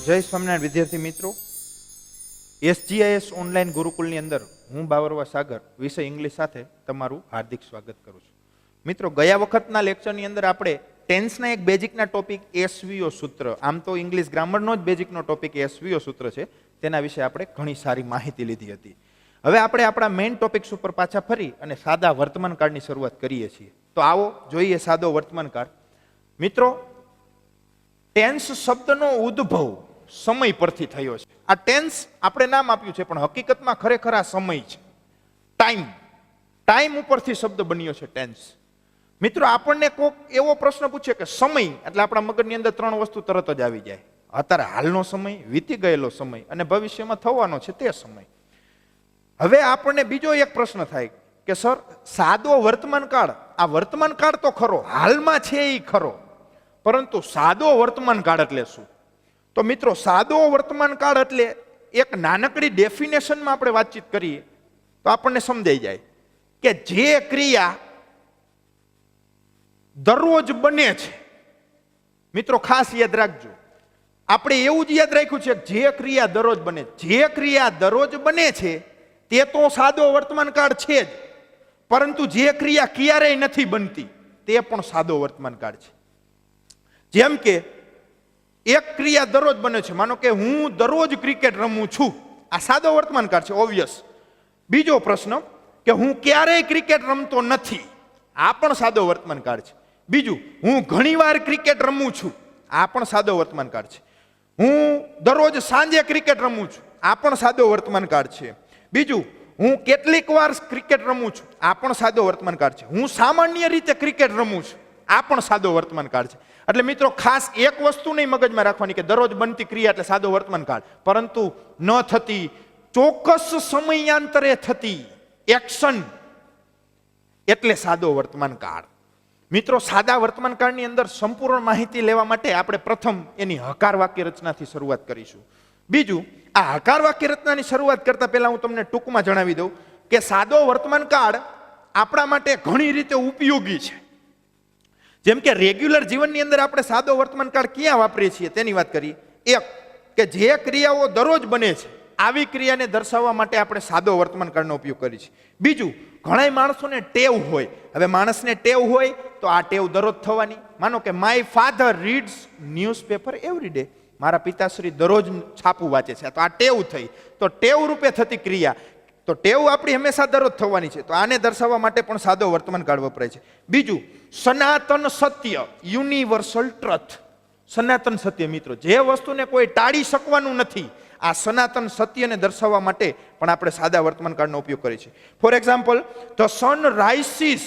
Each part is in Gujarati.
જય સ્વામિનારાયણ વિદ્યાર્થી મિત્રો, એસજીઆઈએસ ઓનલાઈન ગુરુકુળની અંદર હું બાવરવા સાગર વિષય ઇંગ્લિશ સાથે તમારું હાર્દિક સ્વાગત કરું છું. મિત્રો, ગયા વખતના લેક્ચરની અંદર આપણે ટેન્સના એક બેઝિકના ટોપિક એસવીઓ સૂત્ર, આમ તો ઇંગ્લિશ ગ્રામરનો જ બેઝિકનો ટોપિક એસવીઓ સૂત્ર છે, તેના વિશે આપણે ઘણી સારી માહિતી લીધી હતી. હવે આપણે આપણા મેઇન ટોપિક્સ ઉપર પાછા ફરી અને સાદા વર્તમાનકાળની શરૂઆત કરીએ છીએ. તો આવો જોઈએ સાદો વર્તમાનકાળ. મિત્રો, ટેન્સ શબ્દનો ઉદ્ભવ સમય પરથી થયો છે. આ ટેન્સ આપણે નામ આપ્યું છે, પણ હકીકતમાં ખરેખર આ સમય છે, ટાઈમ ઉપરથી શબ્દ બન્યો છે ટેન્સ. મિત્રો, આપણને કોઈક એવો પ્રશ્ન પૂછે કે સમય એટલે આપણા મગજની અંદર ત્રણ વસ્તુ તરત જ આવી જાય: અત્યારે હાલનો સમય, વીતી ગયેલો સમય અને ભવિષ્યમાં થવાનો છે તે સમય. હવે આપણને બીજો એક પ્રશ્ન થાય કે સર, સાદો વર્તમાનકાળ, આ વર્તમાનકાળ તો ખરો, હાલમાં છે એ ખરો, પરંતુ સાદો વર્તમાનકાળ એટલે શું? તો મિત્રો, સાદો વર્તમાનકાળ એટલે એક નાનકડી ડેફિનેશનમાં આપણે વાતચીત કરીએ તો આપણને સમજાઈ જાય કે જે ક્રિયા દરરોજ બને છે. મિત્રો, ખાસ યાદ રાખજો, આપણે એવું જ યાદ રાખ્યું છે કે જે ક્રિયા દરરોજ બને, જે ક્રિયા દરરોજ બને છે તે તો સાદો વર્તમાનકાળ છે જ, પરંતુ જે ક્રિયા ક્યારેય નથી બનતી તે પણ સાદો વર્તમાનકાળ છે. જેમ કે એક ક્રિયા દરરોજ બને છે, માનો કે હું દરરોજ ક્રિકેટ રમું છું, આ સાદો વર્તમાનકાળ છે, ઓબ્વિયસ. બીજો પ્રશ્ન કે હું ક્યારેય ક્રિકેટ રમતો નથી, આ પણ સાદો વર્તમાનકાળ છે. બીજું, હું ઘણીવાર ક્રિકેટ રમું છું, આ પણ સાદો વર્તમાનકાળ છે. હું દરરોજ સાંજે ક્રિકેટ રમું છું, આ પણ સાદો વર્તમાનકાળ છે. બીજું, હું કેટલીક વાર ક્રિકેટ રમું છું, આ પણ સાદો વર્તમાનકાળ છે. હું સામાન્ય રીતે ક્રિકેટ રમું છું, આ પણ સાદો વર્તમાનકાળ છે. એટલે મિત્રો, ખાસ એક વસ્તુ નહીં મગજમાં રાખવાની કે દરરોજ બનતી ક્રિયા એટલે સાદો વર્તમાનકાળ, પરંતુ ન થતી, ચોક્કસ સમયાંતરે થતી એક્શન એટલે સાદો વર્તમાનકાળ. મિત્રો, સાદા વર્તમાનકાળની અંદર સંપૂર્ણ માહિતી લેવા માટે આપણે પ્રથમ એની હકાર વાક્ય રચનાથી શરૂઆત કરીશું. બીજું, આ હકાર વાક્ય રચનાની શરૂઆત કરતા પહેલા હું તમને ટૂંકમાં જણાવી દઉં કે સાદો વર્તમાનકાળ આપણા માટે ઘણી રીતે ઉપયોગી છે. જેમ કે રેગ્યુલર જીવનની અંદર આપણે સાદો વર્તમાનકાળ ક્યાં વાપરીએ છીએ તેની વાત કરીએ. એક, કે જે ક્રિયાઓ દરરોજ બને છે આવી ક્રિયાને દર્શાવવા માટે આપણે સાદો વર્તમાનકાળનો ઉપયોગ કરીએ છીએ. બીજું, ઘણા માણસોને ટેવ હોય, હવે માણસને ટેવ હોય તો આ ટેવ દરરોજ થવાની. માનો કે my father reads newspaper every day, મારા પિતાશ્રી દરરોજ છાપું વાંચે છે, તો આ ટેવ થઈ. તો ટેવ રૂપે થતી ક્રિયા, તો ટેવ આપણી હંમેશા દરરોજ થવાની છે, તો આને દર્શાવવા માટે પણ સાદો વર્તમાનકાળ વપરાય છે. બીજું, સનાતન સત્ય, યુનિવર્સલ ટ્રથ, સનાતન સત્ય. મિત્રો, જે વસ્તુને કોઈ ટાળી શકવાનું નથી, આ સનાતન સત્યને દર્શાવવા માટે પણ આપણે સાદા વર્તમાનકાળનો ઉપયોગ કરીએ છીએ. For example, the sun rises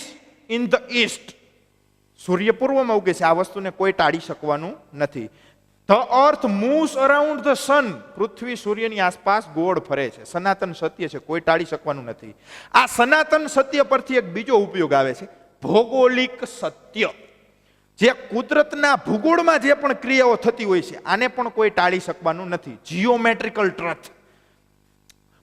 in the east, સૂર્ય પૂર્વમાં ઉગે છે, આ વસ્તુને કોઈ ટાળી શકવાનું નથી. The earth moves around the sun, પૃથ્વી સૂર્યની આસપાસ ગોળ ફરે છે, સનાતન સત્ય છે, કોઈ ટાળી શકવાનું નથી. આ સનાતન સત્ય પરથી એક બીજો ઉપયોગ આવે છે, ભૌગોલિક સત્ય. જે કુદરતના ભૂગોળમાં જે પણ ક્રિયાઓ થતી હોય છે આને પણ કોઈ ટાળી શકવાનું નથી, જીઓમેટ્રિકલ ટ્રથ.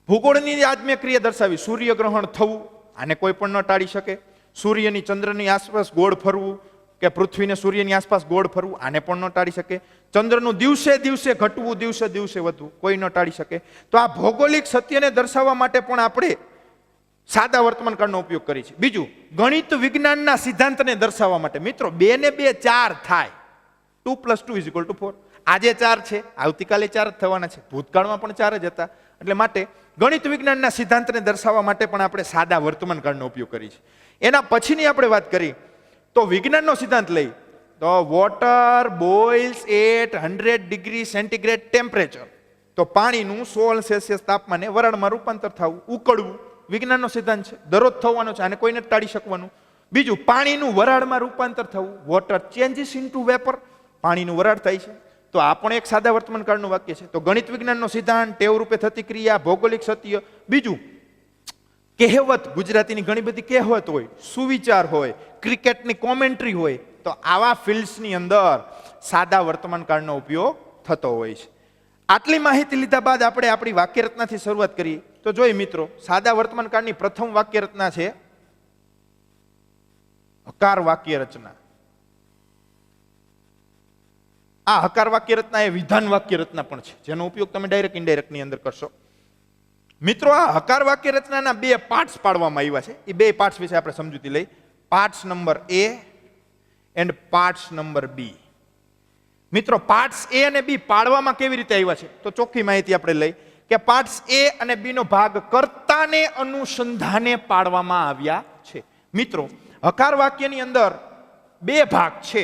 ભૂગોળની આજ મેં ક્રિયા દર્શાવી, સૂર્યગ્રહણ થવું, આને કોઈ પણ ન ટાળી શકે. સૂર્યની ચંદ્રની આસપાસ ગોળ ફરવું કે પૃથ્વીને સૂર્યની આસપાસ ગોળ ફરવું, આને પણ ન ટાળી શકે. ચંદ્રનું દિવસે દિવસે ઘટવું, દિવસે દિવસે વધવું, કોઈ ન ટાળી શકે. તો આ ભૌગોલિક સત્યને દર્શાવવા માટે પણ આપણે સાદા વર્તમાનકાળનો ઉપયોગ કરીએ છીએ. બીજું, ગણિત વિજ્ઞાનના સિદ્ધાંતને દર્શાવવા માટે. મિત્રો, 2 ને 2 4 થાય, 2 + 2 = 4. આજે 4 છે, આવતીકાલે 4 જ થવાના છે, ભૂતકાળમાં પણ 4 જ હતા. એટલે માટે ગણિત વિજ્ઞાનના સિદ્ધાંતને દર્શાવવા માટે પણ આપણે સાદા વર્તમાનકાળનો ઉપયોગ કરીએ છીએ. એના પછીની આપણે વાત કરી તો વિજ્ઞાનનો સિદ્ધાંત લઈ તો water boils at 100 degree centigrade temperature, તો પાણીનું 16 સેલ્સિયસ તાપમાને વરાળમાં રૂપાંતર થવું, ઉકળવું, વિજ્ઞાનનો સિદ્ધાંત છે, દરરોજ થવાનો છે, આને કોઈને ટાળી શકવાનું. બીજું, પાણીનું વરાળમાં રૂપાંતર થવું, વોટર ચેન્જીસ ઇન્ટુ વેપર, પાણીનું વરાળ થાય છે, તો આ પણ એક સાદા વર્તમાનકાળનું વાક્ય છે. તો ગણિત વિજ્ઞાનનો સિદ્ધાંત, ટેવ રૂપે થતી ક્રિયા, ભૌગોલિક સત્ય. બીજું, કહેવત, ગુજરાતીની ઘણી બધી કહેવત હોય, સુવિચાર હોય, ક્રિકેટની કોમેન્ટ્રી હોય, તો આવા ફિલ્ડ્સની અંદર સાદા વર્તમાનકાળનો ઉપયોગ થતો હોય છે. આટલી માહિતી લીધા બાદ આપણે આપણી વાક્ય રચનાથી શરૂઆત કરીએ. તો જોઈ મિત્રો, સાદા વર્તમાનકાળની પ્રથમ વાક્ય રચના છે હકાર વાક્ય રચના. આ હકાર વાક્ય રચના એ વિધાન વાક્ય રચના પણ છે, જેનો ઉપયોગ તમે ડાયરેક્ટ ઇનડાયરેક્ટ ની અંદર કરશો. મિત્રો, આ હકાર વાક્ય રચનાના બે પાર્ટ્સ પાડવામાં આવ્યા છે. એ બે પાર્ટ્સ વિશે આપણે સમજૂતી લઈ. Parts number A and parts number B. મિત્રો, પાર્ટ્સ એ અને બી પાડવામાં કેવી રીતે આવ્યા છે તો ચોખ્ખી માહિતી આપણે લઈ કે પાર્ટ્સ એ અને બી નો ભાગ કર્તાને અનુસંધાને પાડવામાં આવ્યા છે. મિત્રો, હકાર વાક્યની અંદર બે ભાગ છે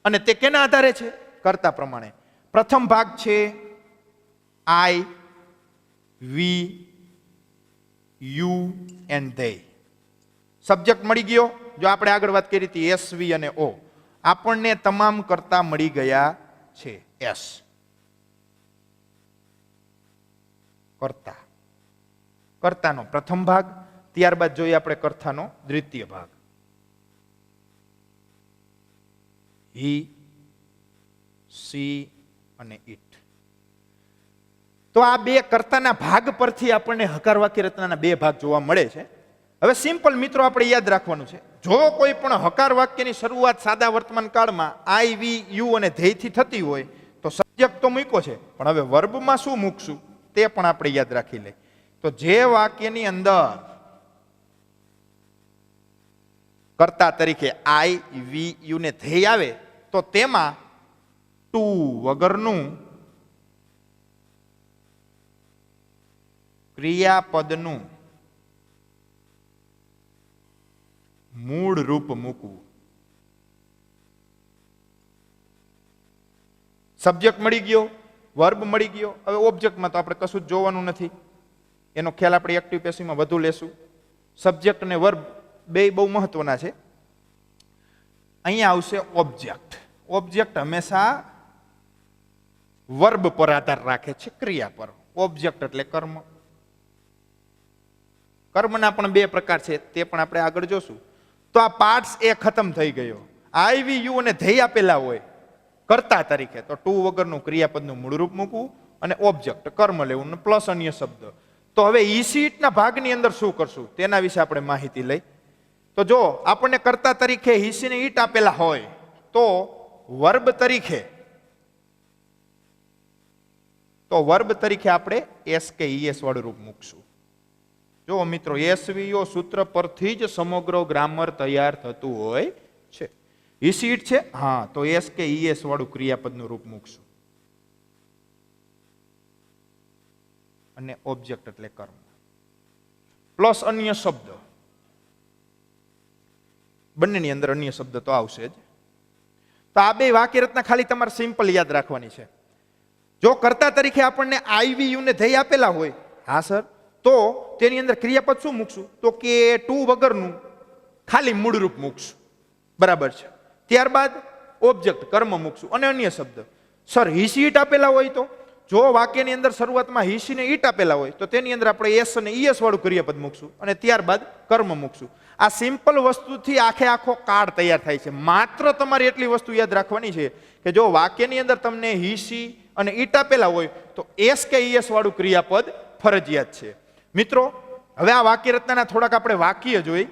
અને તે કેના આધારે છે? કર્તા પ્રમાણે. પ્રથમ ભાગ છે આઈ, વી, યુ એન્ડ ધે. સબ્જેક્ટ મળી ગયો. જો આપણે આગળ વાત કરી હતી એસ, વી અને ઓ, આપણને તમામ કર્તા મળી ગયા છે. એસ કર્તા, કર્તાનો પ્રથમ ભાગ, ત્યારબાદ જોઈએ આપણે કર્તાનો દ્વિતીય ભાગ. હી, સી અને ઇટ. તો આ બે કર્તાના ભાગ પરથી આપણને હકાર વાક્ય રચનાના બે ભાગ જોવા મળે છે. હવે સિમ્પલ મિત્રો આપણે યાદ રાખવાનું છે, જો કોઈ પણ હકાર વાક્યની શરૂઆત સાદા વર્તમાન કાળમાં આઈ, વી, યુ અને ધેયથી થતી હોય તો સબ્જેક્ટ તો મૂક્યો છે, પણ હવે વર્બમાં શું મૂકશું તે પણ આપણે યાદ રાખી લઈએ. તો જે વાક્યની અંદર કર્તા તરીકે આઈ, વી, યુ ને ધેય આવે તો તેમાં ટુ વગરનું ક્રિયાપદનું મૂળ રૂપ મૂકવું. સબ્જેક્ટ મળી ગયો, વર્બ મળી ગયો. હવે ઓબ્જેક્ટમાં તો આપણે કશું જ જોવાનું નથી, એનો ખ્યાલ આપણે એક્ટિવ પેસિવમાં વધુ લેશું. સબ્જેક્ટ અને વર્બ બે બહુ મહત્વના છે. અહીંયા આવશે ઓબ્જેક્ટ. ઓબ્જેક્ટ હંમેશા વર્બ પર આધાર રાખે છે, ક્રિયા પર. ઓબ્જેક્ટ એટલે કર્મ. કર્મના પણ બે પ્રકાર છે, તે પણ આપણે આગળ જોશું. તો આ પાર્ટ્સ એ ખતમ થઈ ગયો. આઈ, વી, યુ અને ધેય આપેલા હોય કર્તા તરીકે તો ટુ વગરનું ક્રિયાપદનું મૂળરૂપ મૂકવું અને ઓબ્જેક્ટ કર્મ લેવું પ્લસ અન્ય શબ્દ. તો હવે હિસીટના ભાગની અંદર શું કરશું તેના વિશે આપણે માહિતી લઈ. તો જો આપણને કર્તા તરીકે હિસીને ઈટ આપેલા હોય તો વર્બ તરીકે આપણે એસ કે ઈએસ વાળું રૂપ મૂકશું. જો મિત્રો, એસવીઓ સૂત્ર પરથી જ સમગ્ર ગ્રામર તૈયાર થતું હોય છે. હિસીટ છે, હા, તો એસ કે ઈએસ વાળું ક્રિયાપદનું રૂપ મૂકશું અને ઓબ્જેક્ટ એટલે કર્મ પ્લસ અન્ય શબ્દ. બંનેની અંદર અન્ય શબ્દ તો આવશે જ. તો આ બે વાક્ય રચના ખાલી તમારે સિમ્પલ યાદ રાખવાની છે. જો કર્તા તરીકે આપણને આઈ, વી, યુ ને ધેય આપેલા હોય, હા સર, તો તેની અંદર ક્રિયાપદ શું મૂકશું તો કે ટુ વગરનું ખાલી મૂળરૂપ મૂકશું. બરાબર છે. ત્યારબાદ ઓબ્જેક્ટ કર્મ મૂકશું અને અન્ય શબ્દ. સર, હિસી ઈટ આપેલા હોય તો જો વાક્યની અંદર શરૂઆતમાં હિસી ને ઈટ આપેલા હોય તો તેની અંદર આપણે એસ અને ઈએસ વાળું ક્રિયાપદ મૂકશું અને ત્યારબાદ કર્મ મૂકશું. આ સિમ્પલ વસ્તુથી આખો કાર્ડ તૈયાર થાય છે. માત્ર તમારે એટલી વસ્તુ યાદ રાખવાની છે કે જો વાક્યની અંદર તમને હિસી અને ઈટ આપેલા હોય તો એસ કે ઈએસ વાળું ક્રિયાપદ ફરજિયાત છે. મિત્રો, હવે આ વાક્ય રચનાના થોડાક આપણે વાક્ય જોઈ.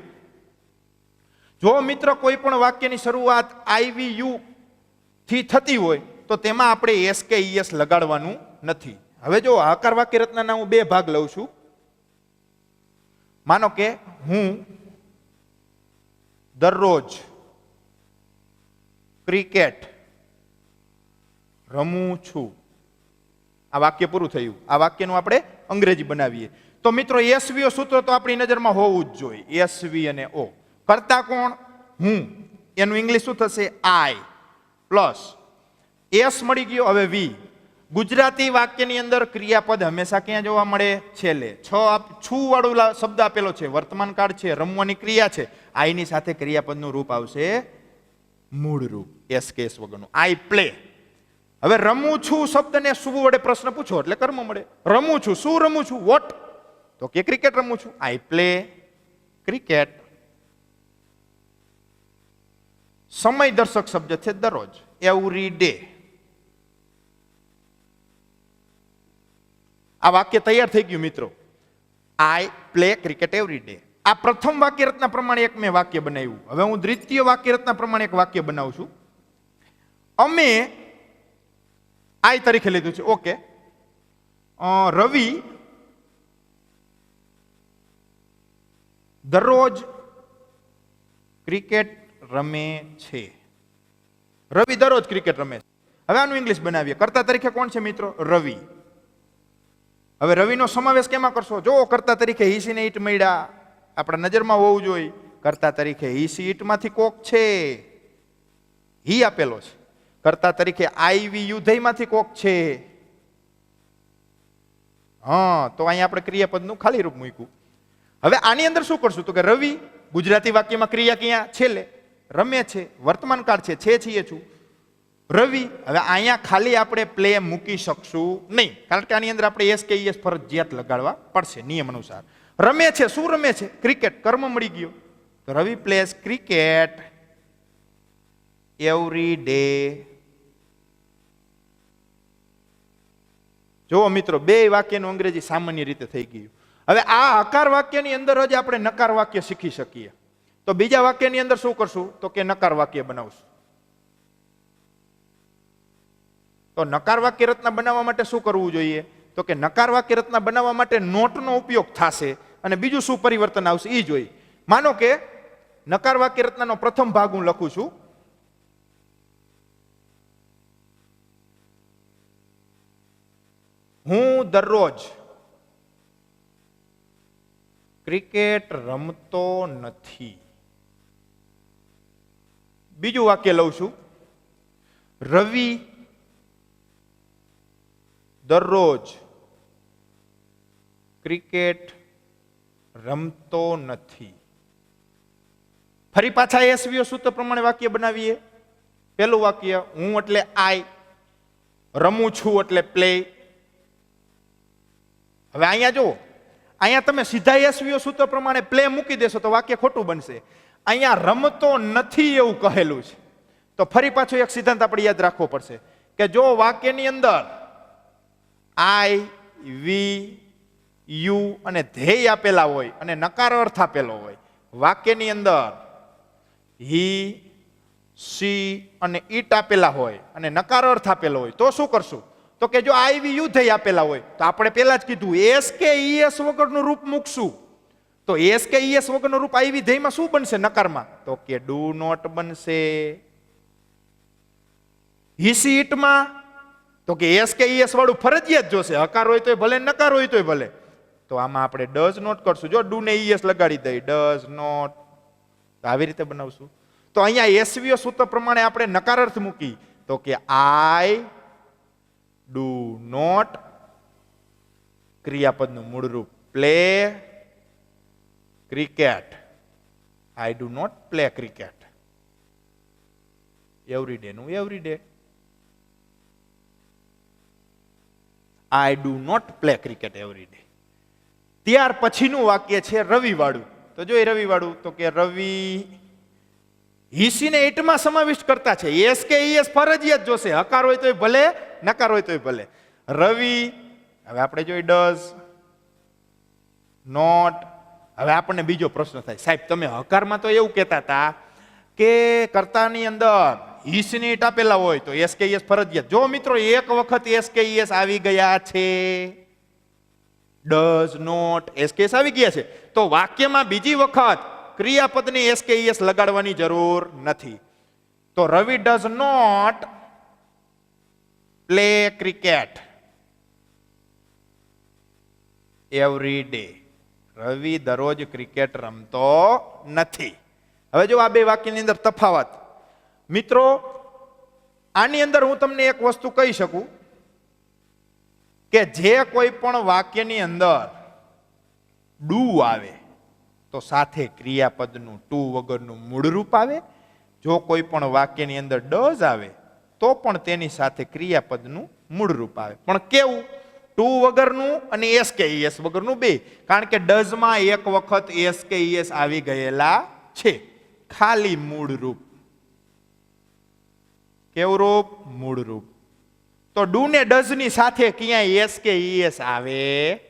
જો મિત્રો કોઈ પણ વાક્યની શરૂઆત આઈ, વી, યુ થી થતી હોય તો તેમાં આપણે એસ કે ઈએસ લગાડવાનું નથી. હવે જો હકાર વાક્ય રચનાના હું બે ભાગ લઉં છું. માનો કે હું દરરોજ ક્રિકેટ રમું છું. આ વાક્ય પૂરું થયું. આ વાક્યનું આપણે અંગ્રેજી બનાવીએ તો મિત્રો એસવીઓ સૂત્ર તો આપણી નજરમાં હોવું જ જોઈએ. એસવી અને ઓ. કર્તા કોણ? હું. એનું ઇંગ્લિશ શું થશે? આઈ પ્લસ એસ મળી ગયો. હવે વી. ગુજરાતી વાક્યની અંદર ક્રિયાપદ હંમેશા ક્યાં જોવા મળે? છેલ્લે. છું વાળું શબ્દ આપેલો છે, વર્તમાન કાળ છે, રમવાની ક્રિયા છે. આઈની સાથે ક્રિયાપદનું રૂપ આવશે મૂળ રૂપ એસ કે એસ વગરનું. I play. હવે રમું છું શબ્દને શું વડે પ્રશ્ન પૂછો એટલે કર્મ મળે. રમું છું, શું રમું છું? વોટ? તો કે ક્રિકેટ રમું છું. I play cricket. સમય દર્શક શબ્દ છે દરરોજ, એવરી ડે. આ વાક્ય તૈયાર થઈ ગયું મિત્રો. I play cricket every day. આ પ્રથમ વાક્ય રચના પ્રમાણે એક મેં વાક્ય બનાવ્યું. હવે હું દ્વિતીય વાક્ય રચના પ્રમાણે એક વાક્ય બનાવું છું. અમે આઈ તરીકે લીધું છે. ઓકે, રવિ દરરોજ ક્રિકેટ રમે છે. રવિ દરરોજ ક્રિકેટ રમે છે. હવે આનું ઇંગ્લિશ બનાવીએ. કર્તા તરીકે કોણ છે મિત્રો? રવિ. હવે રવિનો સમાવેશ કેમાં કરશો? જો કર્તા તરીકે હીસી ને ઈટ મળ્યા, આપણા નજરમાં હોવું જોઈએ. કર્તા તરીકે હીસી ઈટમાંથી કોક છે, હી આપેલો છે. કર્તા તરીકે આઈવી યુધયમાંથી કોક છે. હા, તો અહીંયા આપણે ક્રિયાપદનું ખાલી રૂપ મૂક્યું. હવે આની અંદર શું કરશું? તો કે રવિ ગુજરાતી વાક્યમાં ક્રિયા ક્યાં? છેલ્લે. રમે છે, વર્તમાન કાળ છે છીએ છું. રવિ. હવે અહીંયા ખાલી આપણે પ્લે મૂકી શકશું નહીં, કારણ કે આની અંદર આપણે એસ કે ઈએસ ફરજિયાત લગાડવા પડશે નિયમ અનુસાર. રમે છે, શું રમે છે? ક્રિકેટ. કર્મ મળી ગયો. તો રવિ પ્લેસ ક્રિકેટ એવરી ડે. જો મિત્રો, બે વાક્યનું અંગ્રેજી સામાન્ય રીતે થઈ ગયું. હવે આ હકાર વાક્યની અંદર જ આપણે નકાર વાક્ય શીખી શકીએ. તો બીજા વાક્યની અંદર શું કરશું? તો કે નકાર વાક્ય બનાવશું. તો નકાર વાક્ય રચના બનાવવા માટે શું કરવું જોઈએ? તો કે નકાર વાક્ય રચના બનાવવા માટે નોટનો ઉપયોગ થશે, અને બીજું શું પરિવર્તન આવશે એ જોઈએ. માનો કે નકાર વાક્ય રચનાનો પ્રથમ ભાગ હું લખું છું. હું દરરોજ ક્રિકેટ રમતો નથી. બીજું વાક્ય લઉં છું. રવિ દરરોજ ક્રિકેટ રમતો નથી. ફરી પાછા એસવીઓ સૂત્ર પ્રમાણે વાક્ય બનાવીએ. પહેલું વાક્ય, હું એટલે આઈ, રમું છું એટલે પ્લે. હવે અહીંયા જુઓ, અહીંયા તમે સીધા એસવીઓ સૂત્ર પ્રમાણે પ્લે મૂકી દેશો તો વાક્ય ખોટું બનશે. અહીંયા રમતો નથી એવું કહેલું છે. તો ફરી પાછો એક સિદ્ધાંત આપણે યાદ રાખવો પડશે કે જો વાક્યની અંદર આઈ, વી, યુ અને ધ્યેય આપેલા હોય અને નકાર અર્થ આપેલો હોય, વાક્યની અંદર હી, સી અને ઈટ આપેલા હોય અને નકાર અર્થ આપેલો હોય, તો શું કરશું? તો કે જો આઈવી યુ ધ્યેય આપેલા હોય તો આપણે પહેલા જ કીધું એસ કે ઈએસ વગરનું રૂપ મૂકશું. તો એસ કે ઈએસ વગરનું રૂપ આઈવી ધ્યેયમાં શું બનશે નકારમાં? તો કે ડુ નોટ બનશે. હિસી ઈટમાં તો કે એસ કે ઈએસ વાળું ફરજિયાત જોશે, હકાર હોય તોય ભલે, નકાર હોય તોય ભલે. તો આમાં આપણે ડઝ નોટ કરશું. જો ડુ ને ઈએસ લગાડી દઈ, ડઝ નોટ, તો આવી રીતે બનાવશું. તો અહીંયા એસવીઓ સૂત્ર પ્રમાણે આપણે નકાર અર્થ મૂકી તો કે આઈ ડુ નોટ, ક્રિયાપદનું મૂળ રૂપ play cricket. I do not play cricket. Every day નું every day. I do not play cricket every day. ત્યાર પછીનું વાક્ય છે રવિ વાળું. તો જો એ રવિ વાળું, તો કે રવિ હિસીને ઈટમાં સમાવિષ્ટ કરતા છે. એસ કે ઈએસ ફરજિયાત જોશે, હકાર હોય તોય ભલે, નકાર હોય તોય ભલે. રવિ, હવે આપણે જોઈ ડઝ નોટ. હવે આપણને બીજો પ્રશ્ન થાય, સાહેબ તમે હકારમાં તો એવું કહેતા હતા કે કર્તાની અંદર હિસની ઈટ આપેલા હોય તો એસ કે ઈએસ ફરજિયાત. જો મિત્રો એક વખત એસ કે ઈએસ આવી ગયા છે, ડઝ નોટ એસ કે ઈએસ આવી ગયા છે, તો વાક્યમાં બીજી વખત ક્રિયાપદની એસ કે ઈએસ લગાડવાની જરૂર નથી. તો Ravi does not play cricket every day. Ravi દરરોજ ક્રિકેટ રમતો નથી. હવે જો આ બે વાક્યની અંદર તફાવત, મિત્રો આની અંદર હું તમને એક વસ્તુ કહી શકું કે જે કોઈ પણ વાક્યની અંદર ડુ આવે તો સાથે ક્રિયાપદનું ટુ વગરનું મૂળરૂપ આવે. જો કોઈ પણ વાક્યની અંદર ડઝ આવે તો પણ તેની સાથે ક્રિયાપદનું મૂળરૂપ આવે. પણ કેવું? ટુ વગરનું અને એસ કે ઈએસ વગરનું બે. કારણ કે ડઝમાં એક વખત એસ કે ઈએસ આવી ગયેલા છે. ખાલી મૂળ રૂપ. કેવું રૂપ? મૂળ રૂપ. તો ડુ ને ડઝ ની સાથે ક્યાંય એસ કે ઈએસ આવે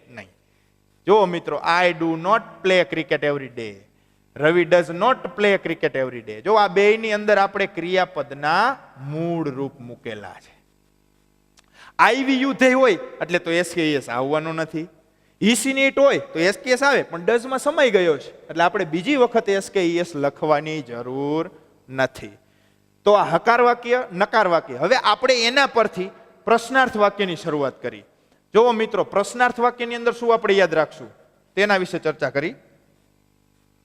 નહીં. જો મિત્રો, I do not play cricket every day, Ravi does not play cricket every day. જો આ બે ની અંદર આપણે ક્રિયાપદના મૂળ રૂપ મૂકેલા છે. આઈવીયુ ધ્યેય હોય એટલે તો એસકેએસ આવવાનો નથી. ઈસીનીટ હોય તો એસકેએસ આવે, પણ ડઝમાં સમય ગયો છે એટલે આપણે બીજી વખત એસકેએસ લખવાની જરૂર નથી. તો આ હકાર વાક્ય, નકાર વાક્ય. હવે આપણે એના પરથી પ્રશ્નાર્થ વાક્યની શરૂઆત કરી. જુઓ મિત્રો, પ્રશ્નાર્થ વાક્યની અંદર શું આપણે યાદ રાખશું તેના વિશે ચર્ચા કરી.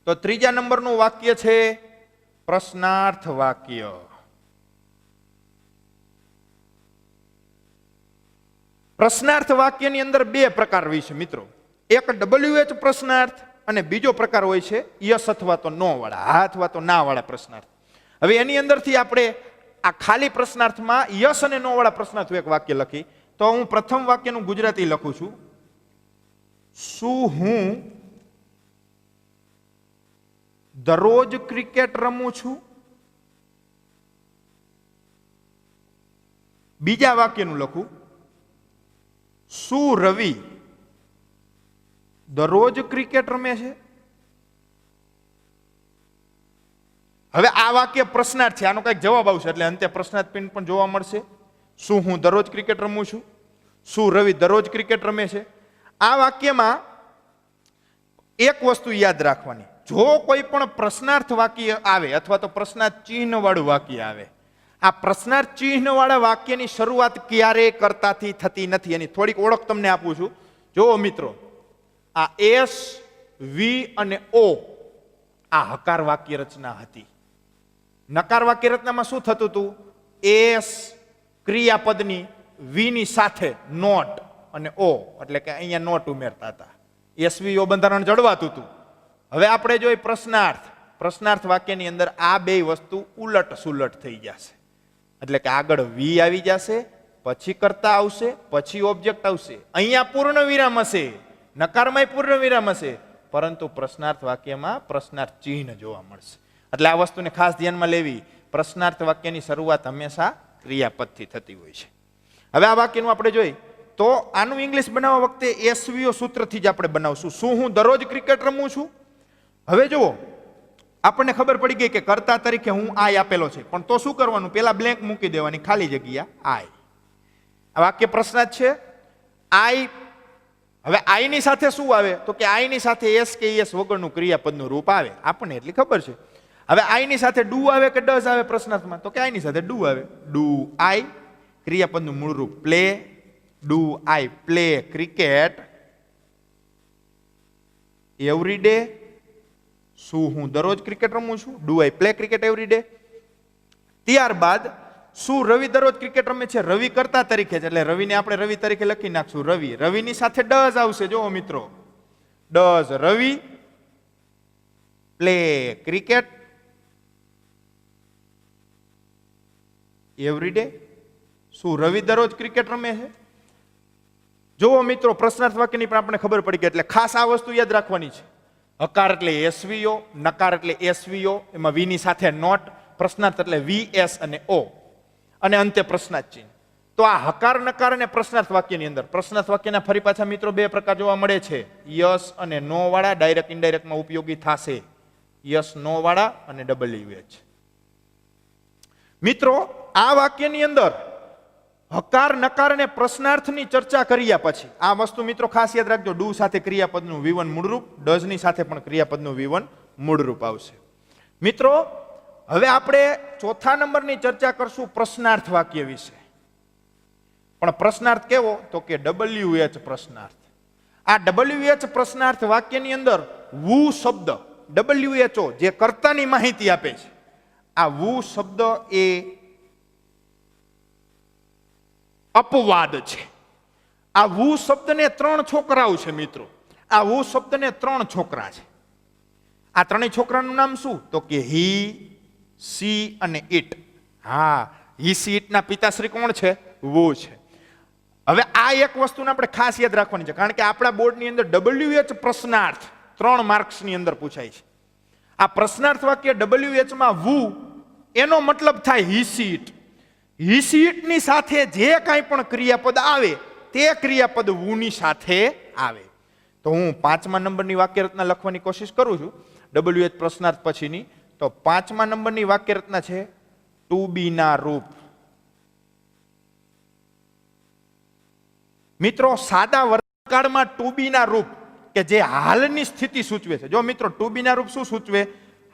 તો ત્રીજા નંબરનું વાક્ય છે પ્રશ્નાર્થ વાક્ય. પ્રશ્નાર્થ વાક્યની અંદર બે પ્રકાર હોય છે મિત્રો. એક WH પ્રશ્નાર્થ અને બીજો પ્રકાર હોય છે યસ અથવા તો નો વાળા, હા અથવા તો ના વાળા પ્રશ્નાર્થ. હવે એની અંદરથી આપણે આ ખાલી પ્રશ્નાર્થમાં યસ અને નો વાળા પ્રશ્નાર્થનું એક વાક્ય લખી. તો હું પ્રથમ વાક્યનું ગુજરાતી લખું છું. શું હું દરરોજ ક્રિકેટ રમું છું? બીજા વાક્યનું લખું, શું રવિ દરરોજ ક્રિકેટ રમે છે? હવે આ વાક્ય પ્રશ્નાર્થ છે, આનો કંઈક જવાબ આવશે એટલે અંતે પ્રશ્નાર્થ પિન પણ જોવા મળશે. શું હું દરરોજ ક્રિકેટ રમું છું? શું રવિ દરરોજ ક્રિકેટ રમે છે? આ વાક્યમાં એક વસ્તુ યાદ રાખવાની, જો કોઈ પણ પ્રશ્નાર્થ વાક્ય આવે અથવા તો પ્રશ્નાર્થ ચિહ્ન વાળું વાક્ય આવે, આ પ્રશ્નાર્થ ચિહ્ન વાળા વાક્યની શરૂઆત ક્યારેય કર્તાથી થતી નથી. એની થોડીક ઓળખ તમને આપું છું. જો મિત્રો, આ એસ, વી અને ઓ આ હકાર વાક્ય રચના હતી. નકાર વાક્ય રચનામાં શું થતું હતું? એસ ક્રિયાપદની વી ની સાથે નોટ અને ઓ એટલે કે અહીંયા નોટ ઉમેરતા હતા. એસવીઓ બંધારણ જળવાતું હતું. હવે આપણે જોઈએ પ્રશ્નાર્થ વાક્યની અંદર આ બે વસ્તુ ઉલટ સુલટ થઈ જશે. એટલે કે આગળ વી આવી જશે, પછી કર્તા આવશે, પછી ઓબ્જેક્ટ આવશે. અહીંયા પૂર્ણ વિરામ હશે, નકારમાં પૂર્ણ વિરામ હશે, પરંતુ પ્રશ્નાર્થ વાક્યમાં પ્રશ્નાર્થ ચિહ્ન જોવા મળશે. એટલે આ વસ્તુને ખાસ ધ્યાનમાં લેવી. પ્રશ્નાર્થ વાક્યની શરૂઆત હંમેશા ક્રિયાપદથી થતી હોય છે. હવે આ વાક્યનું આપણે જોઈએ તો આનું ઇંગ્લિશ બનાવવા વખતે એસવીઓ સૂત્રથી જ આપણે બનાવશું. શું હું દરરોજ ક્રિકેટ રમું છું? હવે જુઓ, આપણને ખબર પડી ગઈ કે કર્તા તરીકે હું આઈ આપેલો છે, પણ તો શું કરવાનું? પેલા બ્લેન્ક મૂકી દેવાની, ખાલી જગ્યા આઈ. આ વાક્ય પ્રશ્નાર્થ છે. આઈ, હવે આઈ ની સાથે શું આવે? તો કે આઈ ની સાથે એસ કે એસ વગરનું ક્રિયાપદનું રૂપ આવે. આપણને એટલી ખબર છે. હવે આઈ ની સાથે ડુ આવે કે ડઝ આવે પ્રશ્નાર્થમાં? તો કે આઈ ની સાથે ડુ આવે. ડુ આઈ ક્રિયાપદનું મૂળ રૂપ play. Do I play cricket every day? શું હું દરરોજ ક્રિકેટ રમું છું? Do I play cricket every day? ત્યારબાદ શું રવિ દરરોજ ક્રિકેટ રમે છે? રવિ કર્તા તરીકે છે એટલે રવિને આપણે રવિ તરીકે લખી નાખશું. રવિ, રવિની સાથે ડઝ આવશે. જો મિત્રો, does Ravi play cricket every day? શું રવિ દરરોજ ક્રિકેટ રમે છે? જુઓ મિત્રો, પ્રશ્નાર્થ વાક્યની પણ આપણે ખબર પડી ગઈ. એટલે ખાસ આ વસ્તુ યાદ રાખવાની છે. હકાર એટલે એસવીઓ, નકાર એટલે એસવીઓ, એમાં વી ની સાથે નોટ, પ્રશ્નાર્થ એટલે વી, એસ અને ઓ, અને અંતે પ્રશ્નાર્થ ચિહ્ન. તો આ હકાર, નકાર અને પ્રશ્નાર્થ વાક્યની અંદર પ્રશ્નાર્થ વાક્યના ફરી પાછા મિત્રો બે પ્રકાર જોવા મળે છે. યસ અને નો વાળા. ડાયરેક્ટ ઇનડાયરેક્ટમાં ઉપયોગી થશે. યસ નો વાળા અને WH. મિત્રો, આ વાક્યની અંદર હકાર, નકાર અને પ્રશ્નાર્થની ચર્ચા કર્યા પછી આ વસ્તુ મિત્રો ખાસ યાદ રાખજો. ડુ સાથે ક્રિયાપદનું V1 મૂળરૂપ, ડઝ ની સાથે પણ ક્રિયાપદનું V1 મૂળરૂપ આવશે. મિત્રો, હવે આપણે ચોથા નંબરની ચર્ચા કરશું પ્રશ્નાર્થ વાક્ય વિશે. પણ પ્રશ્નાર્થ કેવો? તો કે WH પ્રશ્નાર્થ. આ WH પ્રશ્નાર્થ વાક્યની અંદર વુ શબ્દ, WHO જે કર્તાની માહિતી આપે છે, આ વુ શબ્દ એ અપવાદ છે. આ વુ શબ્દને 3 છોકરાઓ છે મિત્રો. આ વુ શબ્દને 3 છોકરા છે. આ ત્રણેય છોકરાનું નામ શું? તો કે હી, સી અને ઇટ. હા, હી, સી, ઇટ ના પિતાશ્રી કોણ છે? વુ છે. હવે આ એક વસ્તુને આપણે ખાસ યાદ રાખવાની છે, કારણ કે આપણા બોર્ડની અંદર WH પ્રશ્નાર્થ 3 માર્ક્સની અંદર પૂછાય છે. આ પ્રશ્નાર્થ વાક્ય WH માં વુ, એનો મતલબ થાય he, she, it. He, she, it ની સાથે જે કાંઈ પણ ક્રિયાપદ આવે તે ક્રિયાપદ વુ ની સાથે આવે. તો હું 5મા નંબરની વાક્ય રચના લખવાની કોશિશ કરું છું WH પ્રશ્નાર્થ પછીની. તો 5મા નંબરની વાક્ય રચના છે ટુ બી ના રૂપ. મિત્રો સાદા વર્તમાનકાળમાં ટુ બી ના રૂપ કે જે હાલની સ્થિતિ સૂચવે છે, જો મિત્રો ટુ બી ના રૂપ શું સૂચવે?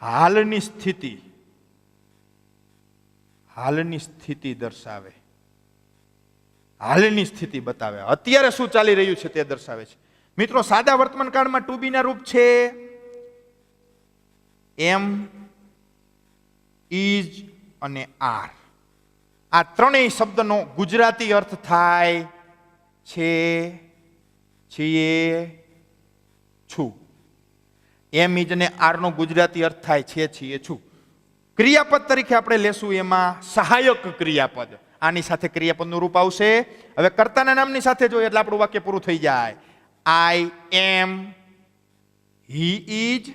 હાલની સ્થિતિ, હાલની સ્થિતિ દર્શાવે, હાલની સ્થિતિ બતાવે, અત્યારે શું ચાલી રહ્યું છે તે દર્શાવે છે. મિત્રો સાદા વર્તમાન કાળમાં ટુ બી ના રૂપ છે એમ, ઇઝ અને આર. આ ત્રણેય શબ્દનો ગુજરાતી અર્થ થાય છે, છીએ, છું. એમ, ઇઝ અને આર નો ગુજરાતી અર્થ થાય છે, છીએ, છું. ક્રિયાપદ તરીકે આપણે લેશું એમાં સહાયક ક્રિયાપદ. આની સાથે ક્રિયાપદનું રૂપ આવશે. હવે કર્તાના નામની સાથે જોઈએ એટલે આપણું વાક્ય પૂરું થઈ જાય. I am, he is,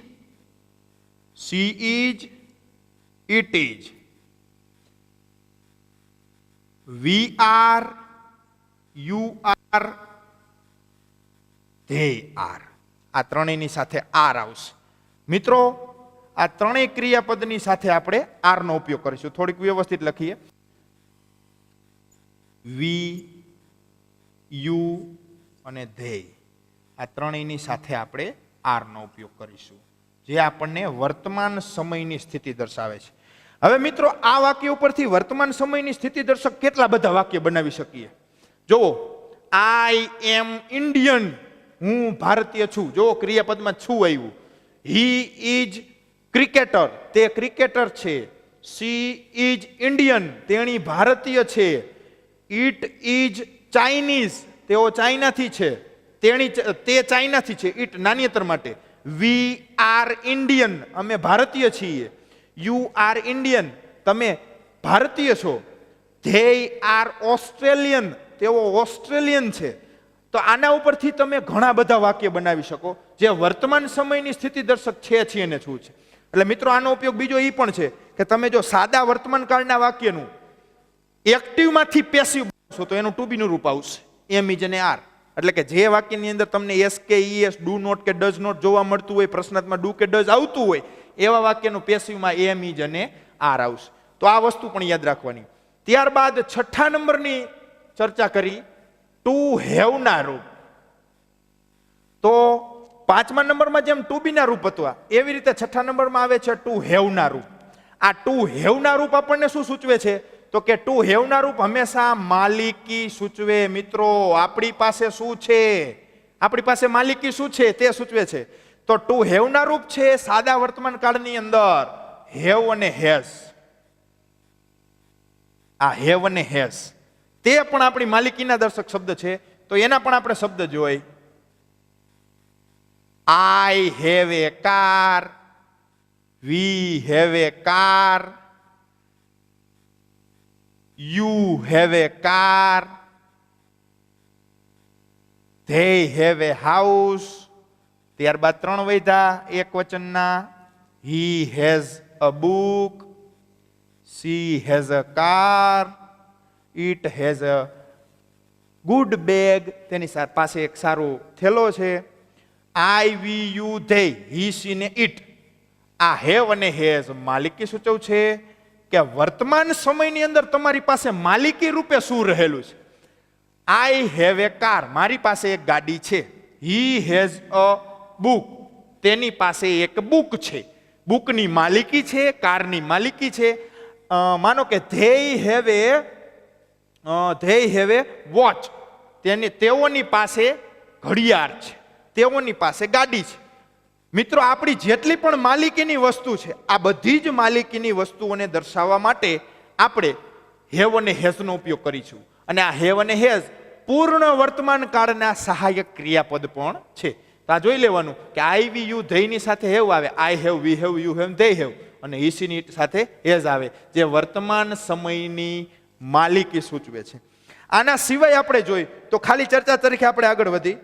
she is, it is, we are, you are, they are. આ ત્રણેયની સાથે આર આવશે. મિત્રો આ ત્રણેય ક્રિયાપદની સાથે આપણે આર નો ઉપયોગ કરીશું. થોડીક વ્યવસ્થિત લખીએ. વી, યુ અને ધે, આ ત્રણેયની સાથે આપણે આર નો ઉપયોગ કરીશું, જે આપણને વર્તમાન સમયની સ્થિતિ દર્શાવે છે. હવે મિત્રો આ વાક્ય ઉપરથી વર્તમાન સમયની સ્થિતિ દર્શક કેટલા બધા વાક્ય બનાવી શકીએ. જુઓ, આઈ એમ ઇન્ડિયન, હું ભારતીય છું. જો ક્રિયાપદમાં છું આવ્યું. હી ઇઝ ક્રિકેટર, તે ક્રિકેટર છે. શી ઇઝ ઇન્ડિયન, તેણી ભારતીય છે. ઇટ ઇઝ ચાઇનીઝ, તેઓ ચાઇનાથી છે. તે ચાઇનાથી છે. ઇટ નાન્યતર માટે. વી આર ઇન્ડિયન, અમે ભારતીય છીએ. યુ આર ઇન્ડિયન, તમે ભારતીય છો. ધે આર ઓસ્ટ્રેલિયન, તેઓ ઓસ્ટ્રેલિયન છે. તો આના ઉપરથી તમે ઘણા બધા વાક્ય બનાવી શકો જે વર્તમાન સમયની સ્થિતિ દર્શક છે અને શું છે. એટલે મિત્રો આનો ઉપયોગ બીજો એ પણ છે કે તમે જો સાદા વર્તમાન કાળના વાક્યનું એક્ટિવમાંથી પેસિવ બનાવશો તો એનું ટુ બી નું રૂપ આવશે, એમ, ઇઝ અને આર. એટલે કે જે વાક્યની અંદર તમને એસ કે ઈએસ, ડુ નોટ કે ડઝ નોટ જોવા મળતું હોય, પ્રશ્નાર્થમાં ડુ કે ડઝ આવતું હોય, એવા વાક્યનું પેસિવમાં એમ, ઇઝ અને આર આવશે. તો આ વસ્તુ પણ યાદ રાખવાની. ત્યારબાદ છઠ્ઠા નંબરની ચર્ચા કરી, ટુ હેવ ના રૂપ. તો પાંચમા નંબરમાં જેમ ટુ બી ના રૂપ હતા એવી રીતે છઠ્ઠા નંબરમાં આવે છે ટુ હેવ ના રૂપ. આ ટુ હેવ ના રૂપ આપણને શું સૂચવે છે? તો કે ટુ હેવ ના રૂપ હંમેશા માલિકી સૂચવે. મિત્રો આપણી પાસે શું છે? આપણી પાસે માલિકી શું છે તે સૂચવે છે. તો ટુ હેવ ના રૂપ છે સાદા વર્તમાન કાળની અંદર હેવ અને હેઝ. આ હેવ અને હેઝ તે પણ આપણી માલિકીના દર્શક શબ્દ છે. તો એના પણ આપણે શબ્દ જોઈ. I have a car, we have a car, you have a car, they have a house. ત્યારબાદ ત્રણ વૈધા એક વચનના. He has a book, she has a car, it has a good bag, તેની પાસે એક સારો થેલો છે. આઈ, વી, યુ, ધે, હી, શી ને ઇટ. આ હેવ અને હેઝ માલિકી સૂચવ છે કે વર્તમાન સમયની અંદર તમારી પાસે માલિકી રૂપે શું રહેલું છે. આઈ હેવ એ કાર, મારી પાસે એક ગાડી છે. હી હેઝ અ બુક, તેની પાસે એક બુક છે. બુકની માલિકી છે, કારની માલિકી છે. માનો કે ધે હેવ એ વોચ, તેઓની પાસે ઘડિયાળ છે, તેઓની પાસે ગાડી છે. મિત્રો આપણી જેટલી પણ માલિકીની વસ્તુ છે આ બધી જ માલિકીની વસ્તુઓને દર્શાવવા માટે આપણે હેવ અને હેઝનો ઉપયોગ કરીશું. અને આ હેવ અને હેઝ પૂર્ણ વર્તમાન કાળના સહાયક ક્રિયાપદ પણ છે. તો આ જોઈ લેવાનું કે આઈ, વી, યુ, ધેની સાથે હેવ આવે. I have, we have, you have, they have. અને ઈસીની સાથે હેઝ આવે જે વર્તમાન સમયની માલિકી સૂચવે છે. આના સિવાય આપણે જોઈ તો ખાલી ચર્ચા તરીકે આપણે આગળ વધી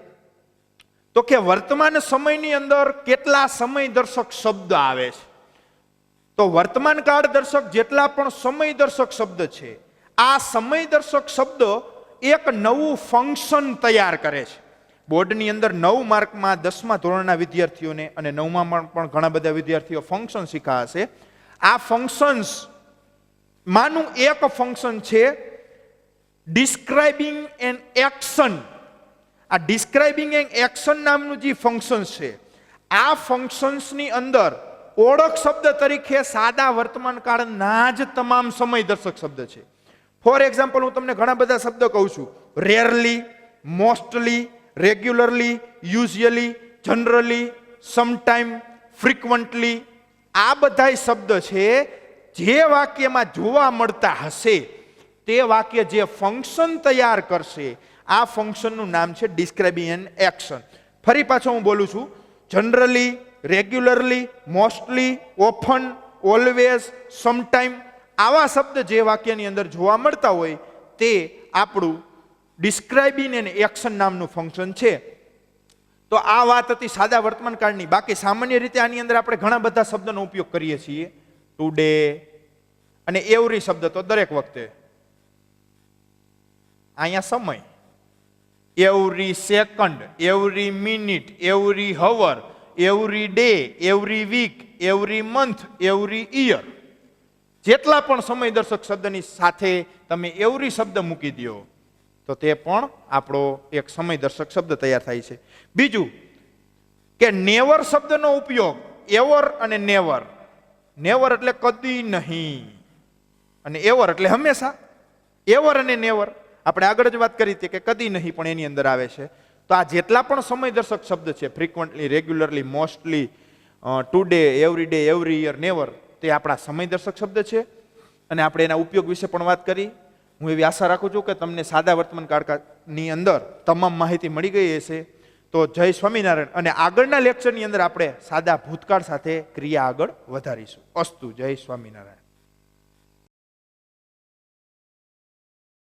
તો કે વર્તમાન સમયની અંદર કેટલા સમય દર્શક શબ્દ આવે છે. તો વર્તમાન કાળ દર્શક જેટલા પણ સમય દર્શક શબ્દ છે આ સમય દર્શક શબ્દ એક નવું ફંક્શન તૈયાર કરે છે. બોર્ડની અંદર 9 માર્કમાં 10મા ધોરણના વિદ્યાર્થીઓને અને 9મામાં પણ ઘણા બધા વિદ્યાર્થીઓ ફંક્શન શીખ્યા હશે. આ ફંક્શન્સ માનું એક ફંક્શન છે ડિસ્ક્રાઇબિંગ એન એક્શન આ ડિસ્ક્રાઇબિંગ એન એક્શન નામનું જે ફંક્શન છે, આ ફંક્શન્સની અંદર ઓળખ શબ્દ તરીકે સાદા વર્તમાન કાળના જ તમામ સમય દર્શક શબ્દ છે. ફોર એક્ઝામ્પલ, હું તમને ઘણા બધા શબ્દ કહું છું. Rarely, mostly, regularly, usually, generally, sometime, frequently, આ બધા શબ્દ છે જે વાક્યમાં જોવા મળતા હશે તે વાક્ય જે ફંક્શન તૈયાર કરશે, આ ફંક્શનનું નામ છે ડિસ્ક્રાઇબિંગ એન એક્શન. ફરી પાછો હું બોલું છું. Generally, regularly, mostly, often, always, sometime, આવા શબ્દ જે વાક્યની અંદર જોવા મળતા હોય તે આપણું ડિસ્ક્રાઇબિંગ એન એક્શન નામનું ફંક્શન છે. તો આ વાત હતી સાદા વર્તમાન કાળની. બાકી સામાન્ય રીતે આની અંદર આપણે ઘણા બધા શબ્દનો ઉપયોગ કરીએ છીએ. ટુડે અને એવરી શબ્દ તો દરેક વખતે. અહીંયા સમય, every second, every minute, every hour, every day, every week, every month, every year, જેટલા પણ સમય દર્શક શબ્દની સાથે તમે એવરી શબ્દ મૂકી દો તો તે પણ આપણો એક સમય દર્શક શબ્દ તૈયાર થાય છે. બીજું કે નેવર શબ્દનો ઉપયોગ, એવર અને નેવર. નેવર એટલે કદી નહીં અને એવર એટલે હંમેશા. એવર અને નેવર આપણે આગળ જ વાત કરી હતી કે કદી નહીં પણ એની અંદર આવે છે. તો આ જેટલા પણ સમય દર્શક શબ્દ છે, frequently, regularly, mostly, today, every day, every year, never, તે આપણા સમય દર્શક શબ્દ છે અને આપણે એના ઉપયોગ વિશે પણ વાત કરી. હું એવી આશા રાખું છું કે તમને સાદા વર્તમાન કાળની અંદર તમામ માહિતી મળી ગઈ હશે. તો જય સ્વામિનારાયણ. અને આગળના લેક્ચરની અંદર આપણે સાદા ભૂતકાળ સાથે ક્રિયા આગળ વધારીશું. અસ્તુ. જય સ્વામિનારાયણ.